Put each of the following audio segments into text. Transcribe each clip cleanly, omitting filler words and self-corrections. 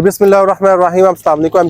बिस्मिल्लाहिर्रहमानिर्रहीम। अस्सलाम वालेकुम। I'm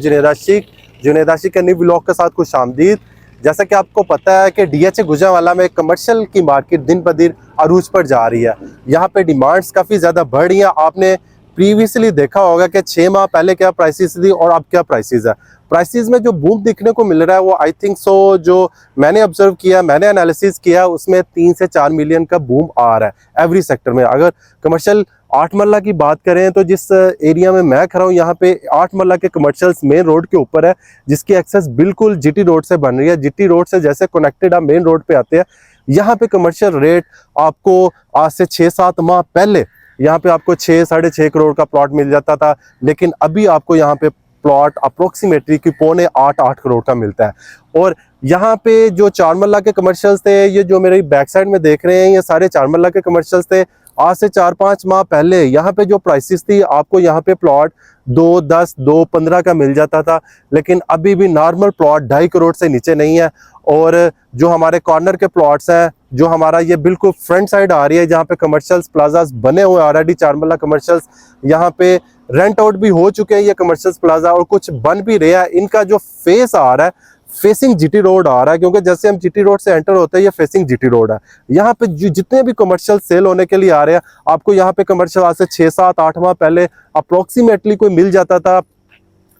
जुनैद आशिक के न्यू ब्लॉग के साथ खुश आमदीद। जैसा कि आपको पता है कि डीएचए गुजरांवाला में कमर्शियल की मार्केट दिन ब दिन अरूज पर जा रही है। यहाँ पे डिमांड्स काफ़ी ज़्यादा बढ़ रही हैं। आपने प्रीवियसली देखा होगा कि 6 माह पहले क्या प्राइसेस थी और अब क्या प्राइसेस है। प्राइसेस में जो बूम दिखने को मिल रहा है वो आई थिंक सो जो मैंने ऑब्जर्व किया, मैंने एनालिसिस किया, उसमें 3 से 4 मिलियन का बूम आ रहा है एवरी सेक्टर में। अगर कमर्शियल 8 मरला की बात करें तो जिस एरिया में मैं खड़ा हूँ यहाँ पे 8 मरला के कमर्शियल्स मेन रोड के ऊपर है, जिसकी एक्सेस बिल्कुल जीटी रोड से बन रही है। जीटी रोड से जैसे कनेक्टेड आप मेन रोड पे आते हैं, यहाँ पे कमर्शियल रेट आपको आज से 6-7 माह पहले यहाँ पे आपको 6-6.5 करोड़ का प्लॉट मिल जाता था, लेकिन अभी आपको यहाँ पे प्लॉट अप्रोक्सीमेटली कि 7.25-8 करोड़ का मिलता है। और यहाँ पे जो 4 मरला के कमर्शियल्स थे, ये जो मेरी बैक साइड में देख रहे हैं, ये सारे 4 मरला के कमर्शियल्स थे। आज से 4-5 माह पहले यहाँ पे जो प्राइसेस थी, आपको यहाँ पे प्लॉट 2-10, 2-15 का मिल जाता था, लेकिन अभी भी नॉर्मल प्लॉट 2.5 करोड़ से नीचे नहीं है। और जो हमारे कॉर्नर के प्लॉट्स हैं, जो हमारा ये बिल्कुल फ्रंट साइड आ रही है जहाँ पे कमर्शियल्स प्लाजाज बने हुए ऑलरेडी, 4 मरला कमर्शियल्स यहाँ पे रेंट आउट भी हो चुके हैं ये कमर्शियल्स प्लाजा, और कुछ बन भी रहे हैं। इनका जो फेस आ रहा है फेसिंग जीटी रोड आ रहा है, क्योंकि जैसे हम जीटी रोड से एंटर होते हैं ये फेसिंग जीटी रोड है। यहाँ पे जितने भी कमर्शियल सेल होने के लिए आ रहे हैं, आपको यहाँ पे कमर्शियल आज से 6-7-8 माह पहले अप्रोक्सीमेटली कोई मिल जाता था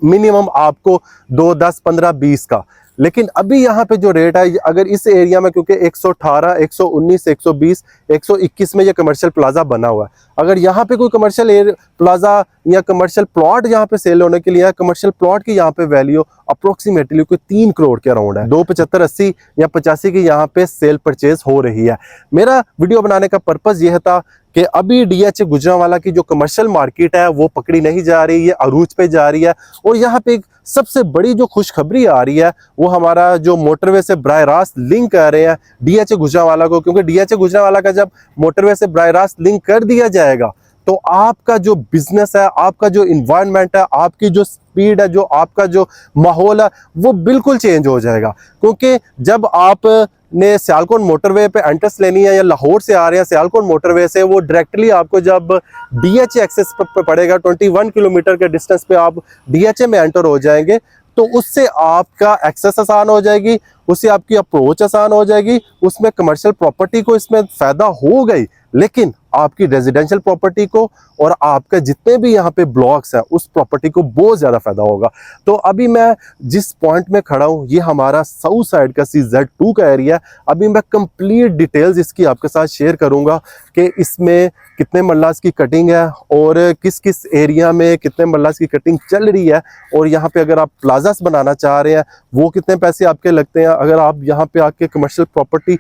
मिनिमम आपको 2, 10, 15, 20 का। लेकिन अभी यहाँ पे जो रेट है, अगर इस एरिया में, क्योंकि 118, 119, 120, 121 में ये कमर्शियल प्लाजा बना हुआ है, अगर यहाँ पे कोई कमर्शियल प्लाजा या कमर्शियल प्लॉट यहाँ पे सेल होने के लिए है, कमर्शियल प्लॉट की यहाँ पे वैल्यू अप्रोक्सीमेटली कोई 3 करोड़ के अराउंड है। 275, 80 या 85 की यहाँ पे सेल परचेज हो रही है। मेरा वीडियो बनाने का पर्पज यह था कि अभी डीएचए गुजरांवाला की जो कमर्शियल मार्केट है वो पकड़ी नहीं जा रही है, अरूज पे जा रही है। और यहाँ पे एक सबसे बड़ी जो खुशखबरी आ रही है वो हमारा जो मोटरवे से बराह रास्त लिंक कर रहे हैं डीएचए गुजरांवाला को, क्योंकि डीएचए गुजरांवाला का जब मोटरवे से बराह रास्त लिंक कर दिया जाएगा तो आपका जो बिजनेस है, आपका जो इन्वायरमेंट है, आपकी जो स्पीड है, जो आपका जो माहौल है, वो बिल्कुल चेंज हो जाएगा। क्योंकि जब आप ने सियालकोट मोटरवे पे एंट्रेंस लेनी है या लाहौर से आ रहे हैं सियालकोट मोटरवे से, वो डायरेक्टली आपको जब डीएचए एक्सेस पे पड़ेगा, 21 किलोमीटर के डिस्टेंस पे आप डीएचए में एंटर हो जाएंगे, तो उससे आपका एक्सेस आसान हो जाएगी, उससे आपकी अप्रोच आसान हो जाएगी। उसमें कमर्शियल प्रॉपर्टी को इसमें फायदा हो गई, लेकिन आपकी रेजिडेंशियल प्रॉपर्टी को और आपके जितने भी यहाँ पे ब्लॉक्स हैं उस प्रॉपर्टी को बहुत ज़्यादा फायदा होगा। तो अभी मैं जिस पॉइंट में खड़ा हूँ ये हमारा साउथ साइड का CZ2 का एरिया है। अभी मैं कंप्लीट डिटेल्स इसकी आपके साथ शेयर करूँगा कि इसमें कितने मरलास की कटिंग है और किस किस एरिया में कितने मरलास की कटिंग चल रही है, और यहाँ पे अगर आप प्लाजास बनाना चाह रहे हैं वो कितने पैसे आपके लगते हैं, अगर आप यहाँ पे आके कमर्शियल प्रॉपर्टी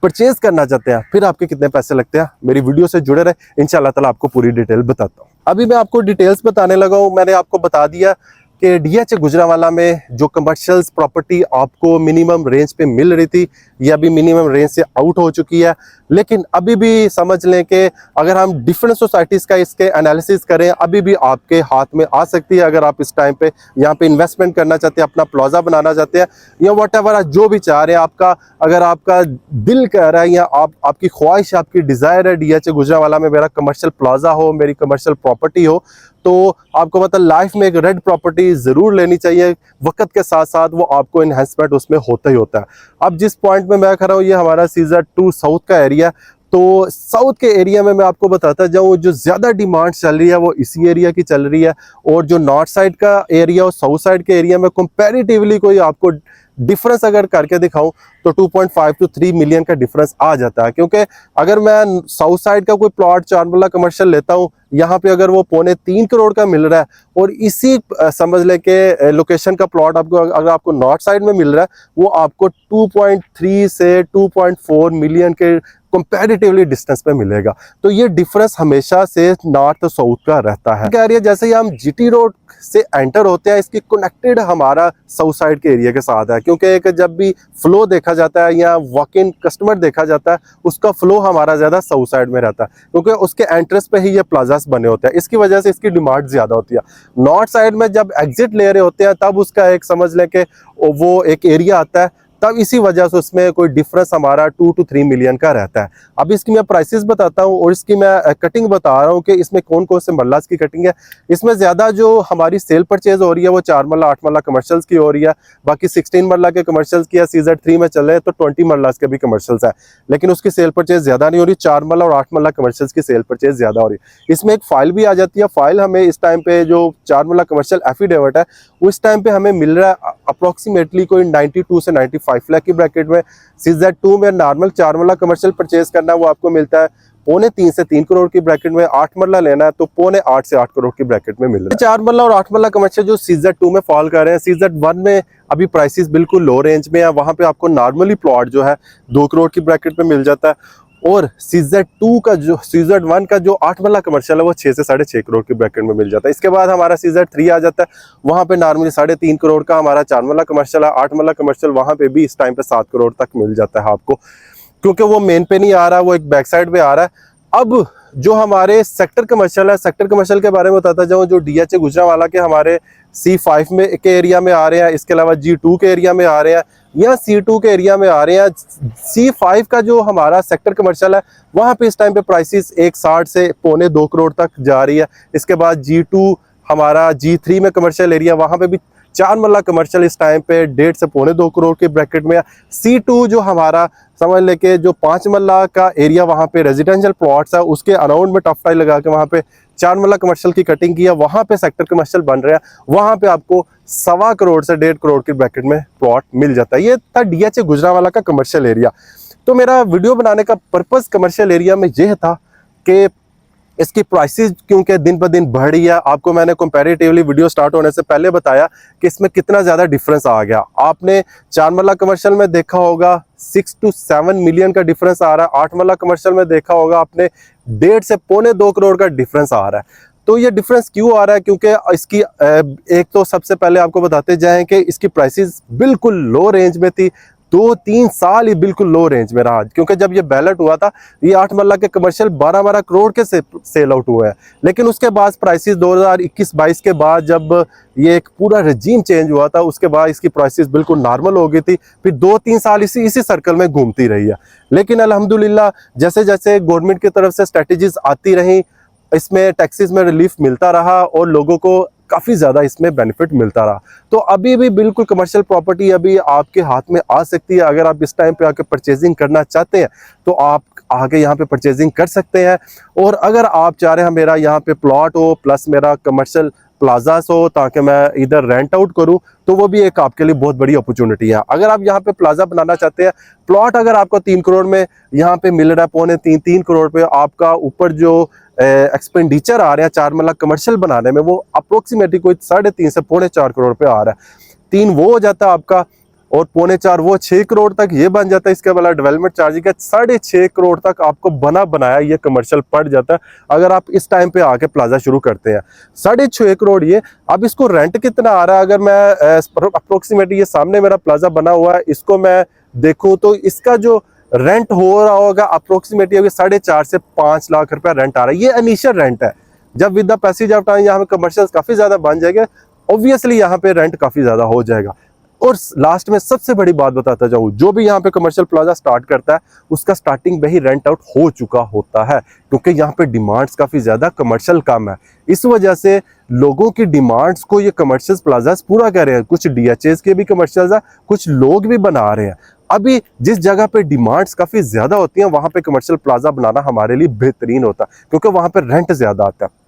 परचेज करना चाहते हैं फिर आपके कितने पैसे लगते हैं। मेरी वीडियो से जुड़े रहे, इंशाल्लाह ताला आपको पूरी डिटेल बताता हूँ। अभी मैं आपको डिटेल्स बताने लगा हूँ। मैंने आपको बता दिया कि डीएचए गुजरांवाला में जो कमर्शियल्स प्रॉपर्टी आपको मिनिमम रेंज पे मिल रही थी ये अभी मिनिमम रेंज से आउट हो चुकी है। लेकिन अभी भी समझ लें कि अगर हम डिफरेंट सोसाइटीज़ का इसके एनालिसिस करें, अभी भी आपके हाथ में आ सकती है। अगर आप इस टाइम पे यहाँ पे इन्वेस्टमेंट करना चाहते हैं, अपना प्लाजा बनाना चाहते हैं, या व्हाटएवर जो भी चाह रहे हैं, आपका अगर आपका दिल कह रहा है या आपकी ख्वाहिश, आपकी डिज़ायर है डीएचए गुजरांवाला में मेरा कमर्शियल प्लाजा हो, मेरी कमर्शियल प्रॉपर्टी हो, तो आपको मतलब लाइफ में एक रेड प्रॉपर्टी ज़रूर लेनी चाहिए। वक्त के साथ साथ वो आपको इन्हेंसमेंट उसमें होता ही होता है। अब जिस पॉइंट में मैं खड़ा हूँ ये हमारा CZ2 साउथ का एरिया। तो साउथ के एरिया में मैं आपको बताता जाऊँ, जो ज़्यादा डिमांड चल रही है वो इसी एरिया की चल रही है, और जो नॉर्थ साइड का एरिया और साउथ साइड के एरिया में कंपैरेटिवली कोई आपको डिफरेंस अगर करके दिखाऊं तो 2.5 to 3 मिलियन का डिफरेंस आ जाता है। क्योंकि अगर मैं साउथ साइड का कोई प्लॉट 4 मरला कमर्शियल लेता हूं, यहाँ पे अगर वो 2.25 करोड़ का मिल रहा है, और इसी समझ ले के लोकेशन का प्लॉट आपको अगर आपको नॉर्थ साइड में मिल रहा है वो आपको 2.3 से 2.4 मिलियन के कंपैरेटिवली डिस्टेंस पे मिलेगा। तो ये डिफरेंस हमेशा से नॉर्थ और साउथ का रहता है। क्या एरिया जैसे ही हम जीटी रोड से एंटर होते हैं, इसकी कनेक्टेड हमारा साउथ साइड के एरिया के साथ है, क्योंकि एक जब भी फ्लो देखा जाता है या वॉक इन कस्टमर देखा जाता है उसका फ्लो हमारा ज़्यादा साउथ साइड में रहता है, क्योंकि उसके एंट्रेंस पे ही ये प्लाजास बने होते हैं। इसकी वजह से इसकी डिमांड ज़्यादा होती है। नॉर्थ साइड में जब एग्जिट ले रहे होते हैं तब उसका एक समझ लें कि वो एक एरिया आता है, तब इसी वजह से उसमें कोई डिफरेंस हमारा 2 to 3 मिलियन का रहता है। अब इसकी मैं प्राइसेस बताता हूँ और इसकी मैं कटिंग बता रहा हूँ कि इसमें कौन कौन से मल्लास की कटिंग है। इसमें ज़्यादा जो हमारी सेल परचेज हो रही है वो 4 मल्ला 8 मल्ला कमर्शियल्स की हो रही है, बाकी 16 मल्ला के कमर्शियल्स की है। CZ3 में चले तो 20 मल्लास के भी कमर्शियल्स है, लेकिन उसकी सेल परचेज ज़्यादा नहीं हो रही। 4 मल्ला और 8 मल्ला कमर्शियल्स की सेल परचेज ज़्यादा हो रही है। इसमें एक फाइल भी आ जाती है। फाइल हमें इस टाइम पे जो 4 मल्ला कमर्शियल एफिडेविट है उस टाइम पे हमें मिल रहा है अप्रोक्सीमेटली कोई 92 से 95 लाख की ब्रैकेट में। CZ2 में नॉर्मल 4 मल्ला कमर्शियल परचेज करना है वो आपको मिलता है 2.25 से 3 करोड़ की ब्रैकेट में। 8 मल्ला लेना है तो 2.25 से 8 करोड़ की ब्रैकेट में मिल रहा है। 4 मल्ला और 8 मल्ला कमर्शियल जो CZ2 में फॉल कर रहे हैं, CZ1 में अभी प्राइसेस बिल्कुल लो रेंज में है। वहां पे आपको नॉर्मली प्लॉट जो है 2 करोड़ की ब्रैकेट में मिल जाता है। और CZ1 का जो 8 मल्ला कमर्शियल है वो 6 से 6.5 करोड़ की ब्रैकेट में मिल जाता है। इसके बाद हमारा CZ3 आ जाता है, वहां पे नॉर्मली 3.5 करोड़ का हमारा 4 मल्ला कमर्शियल है। 8 मल्ला कमर्शियल वहां पे भी इस टाइम पे 7 करोड़ तक मिल जाता है आपको, क्योंकि वो मेन पे नहीं आ रहा, वो एक बैक साइड पे आ रहा है। अब जो हमारे सेक्टर कमर्शियल है, सेक्टर कमर्शियल के बारे में बताता जाऊँ, जो DHA गुजरांवाला के हमारे C5 में के एरिया में आ रहे हैं, इसके अलावा G2 के एरिया में आ रहे हैं या C2 के एरिया में आ रहे हैं। C5 का जो हमारा सेक्टर कमर्शियल है वहाँ पे इस टाइम पे प्राइसेस 1.60 से 2.25 करोड़ तक जा रही है। इसके बाद G2 हमारा G3 में कमर्शियल एरिया, वहाँ पे भी 4 मल्ला कमर्शियल इस टाइम पे 1.5 से 2.25 करोड़ के ब्रैकेट में। C2 जो हमारा समझ लेके जो 5 मल्ला का एरिया वहाँ पे रेजिडेंशियल प्लॉट्स है, उसके अराउंड में टफ टाई लगा के वहाँ पे 4 मल्ला कमर्शियल की कटिंग की है। वहाँ पे सेक्टर कमर्शियल बन रहे हैं, वहाँ पे आपको 1.25 करोड़ से 1.5 करोड़ की ब्रैकेट में प्लॉट मिल जाता है। ये था DHA गुजरांवाला का कमर्शियल एरिया। तो मेरा वीडियो बनाने का पर्पज़ कमर्शियल एरिया में यह था कि इसकी प्राइसेस क्योंकि दिन ब दिन बढ़ रही है। आपको मैंने कंपैरेटिवली वीडियो स्टार्ट होने से पहले बताया कि इसमें कितना ज़्यादा डिफरेंस आ गया। आपने 4 मल्ला कमर्शियल में देखा होगा 6 to 7 मिलियन का डिफरेंस आ रहा है। 8 मल्ला कमर्शियल में देखा होगा आपने 1.5 से 2.25 करोड़ का डिफरेंस आ रहा है। तो ये डिफरेंस क्यों आ रहा है? क्योंकि इसकी एक तो सबसे पहले आपको बताते जाएं कि इसकी प्राइसेस बिल्कुल लो रेंज में थी। 2-3 साल ही बिल्कुल लो रेंज में रहा, क्योंकि जब ये बैलेट हुआ था ये 8 मल्ला के कमर्शियल 12-12 करोड़ के सेल आउट हुए हैं। लेकिन उसके बाद प्राइसेस 2021-22 के बाद जब ये एक पूरा रजीम चेंज हुआ था, उसके बाद इसकी प्राइसेस बिल्कुल नॉर्मल हो गई थी। फिर 2-3 साल इसी सर्कल में घूमती रही है। लेकिन अल्हम्दुलिल्लाह जैसे जैसे गवर्नमेंट की तरफ से स्ट्रेटजीज आती रही, इसमें टैक्सेस में रिलीफ मिलता रहा और लोगों को काफ़ी ज़्यादा इसमें बेनिफिट मिलता रहा। तो अभी भी बिल्कुल कमर्शियल प्रॉपर्टी अभी आपके हाथ में आ सकती है। अगर आप इस टाइम पे आके परचेजिंग करना चाहते हैं तो आप आके यहाँ पे परचेजिंग कर सकते हैं। और अगर आप चाह रहे हैं मेरा यहाँ पे प्लॉट हो प्लस मेरा कमर्शियल प्लाजास हो ताकि मैं इधर रेंट आउट करूं, तो वो भी एक आपके लिए बहुत बड़ी अपॉर्चुनिटी है। अगर आप यहाँ पे प्लाजा बनाना चाहते हैं, प्लॉट अगर आपको 3 करोड़ में यहाँ पे मिल रहा है, 2.25-3 करोड़ पे, आपका ऊपर जो एक्सपेंडिचर आ रहे हैं 4 मल्ला कमर्शियल बनाने में वो अप्रोक्सीमेटली कोई 3.5 से 4.25 करोड़ पे आ रहा है। 3 वो हो जाता है आपका और 4.25 वो 6 करोड़ तक ये बन जाता है। इसके अलावा डेवलपमेंट चार्ज का 6.5 करोड़ तक आपको बना बनाया ये कमर्शियल पड़ जाता है अगर आप इस टाइम पे आके प्लाजा शुरू करते हैं। 6.5 करोड़ ये। अब इसको रेंट कितना आ रहा है? अगर मैं अप्रोक्सीमेटली ये सामने मेरा प्लाजा बना हुआ है, इसको मैं देखूं तो इसका जो रेंट हो रहा होगा अप्रोक्सीमेटली 4.5 से 5 लाख रुपया रेंट आ रहा है। ये इनिशियल रेंट है। जब with the passage of time यहाँ पे कमर्शियल काफी ज्यादा बन जाएंगे, ऑब्वियसली यहाँ पे रेंट काफी ज्यादा हो जाएगा। और लास्ट में सबसे बड़ी बात बताता जाऊं, जो भी यहाँ पे कमर्शियल प्लाजा स्टार्ट करता है उसका स्टार्टिंग में ही रेंट आउट हो चुका होता है, क्योंकि यहाँ पे डिमांड्स काफी ज्यादा, कमर्शियल कम है। इस वजह से लोगों की डिमांड्स को ये कमर्शियल प्लाजा पूरा कर रहे हैं। कुछ DHAs के भी कमर्शियल है, कुछ लोग भी बना रहे हैं। अभी जिस जगह पे डिमांड्स काफी ज्यादा होती हैं वहां पे कमर्शियल प्लाजा बनाना हमारे लिए बेहतरीन होता है, क्योंकि वहां पे रेंट ज्यादा आता है।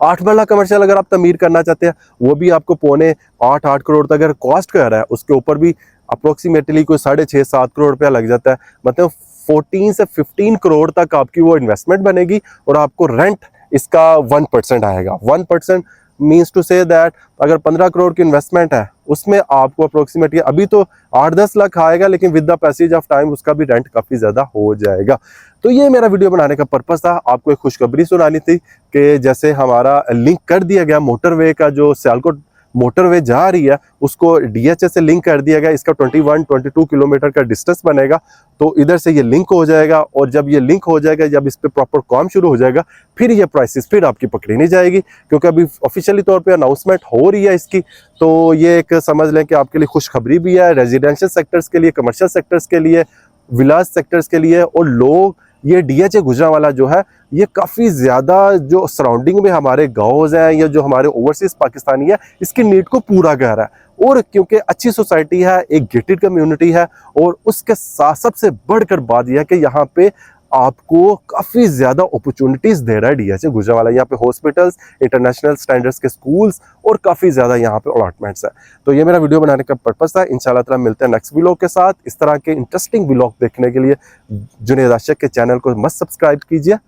8 मल्ला कमर्शियल अगर आप तमीर करना चाहते हैं वो भी आपको 7.5-8 करोड़ तक अगर कॉस्ट कर रहा है, उसके ऊपर भी अप्रोक्सीमेटली कोई 6.5-7 करोड़ रुपया लग जाता है। मतलब 14 से 15 करोड़ तक आपकी वो इन्वेस्टमेंट बनेगी और आपको रेंट इसका 1% आएगा। 1% मीन्स टू से दैट अगर 15 करोड़ की इन्वेस्टमेंट है उसमें आपको अप्रोक्सीमेटली अभी तो 8-10 लाख आएगा, लेकिन with the passage of time उसका भी रेंट काफ़ी ज़्यादा हो जाएगा। तो ये मेरा वीडियो बनाने का पर्पस था, आपको एक खुशखबरी सुनानी थी कि जैसे हमारा लिंक कर दिया गया मोटरवे का, जो सियालकोट मोटरवे जा रही है उसको DHA से लिंक कर दिया गया, इसका 21-22 किलोमीटर का डिस्टेंस बनेगा, तो इधर से ये लिंक हो जाएगा, और जब ये लिंक हो जाएगा, जब इस पे प्रॉपर काम शुरू हो जाएगा, फिर ये प्राइसेस फिर आपकी पकड़ी नहीं जाएगी, क्योंकि अभी ऑफिशियली तौर पे अनाउंसमेंट हो रही है इसकी। तो ये एक समझ लें कि आपके लिए खुशखबरी भी है, रेजिडेंशियल सेक्टर्स के लिए, कमर्शियल सेक्टर्स के लिए, विलाज सेक्टर्स के लिए। और लोग ये DHA गुजरांवाला जो है ये काफ़ी ज़्यादा जो सराउंडिंग में हमारे गाँव हैं या जो हमारे ओवरसीज पाकिस्तानी है, इसकी नीड को पूरा कर रहा है। और क्योंकि अच्छी सोसाइटी है, एक गेटेड कम्युनिटी है, और उसके साथ सबसे बढ़कर बात यह है कि यहाँ पे आपको काफ़ी ज़्यादा अपॉर्चुनिटीज़ दे रहा है DHA गुजरांवाला। यहाँ पे हॉस्पिटल्स, इंटरनेशनल स्टैंडर्ड्स के स्कूल्स, और काफ़ी ज़्यादा यहाँ पे अलॉटमेंट्स है। तो ये मेरा वीडियो बनाने का पर्पस था। इंशाल्लाह ताला मिलते हैं नेक्स्ट व्लॉग के साथ। इस तरह के इंटरेस्टिंग व्लॉग देखने के लिए जुनैद आशिक के चैनल को मस्त सब्सक्राइब कीजिए।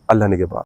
अल्लाह निगहबान।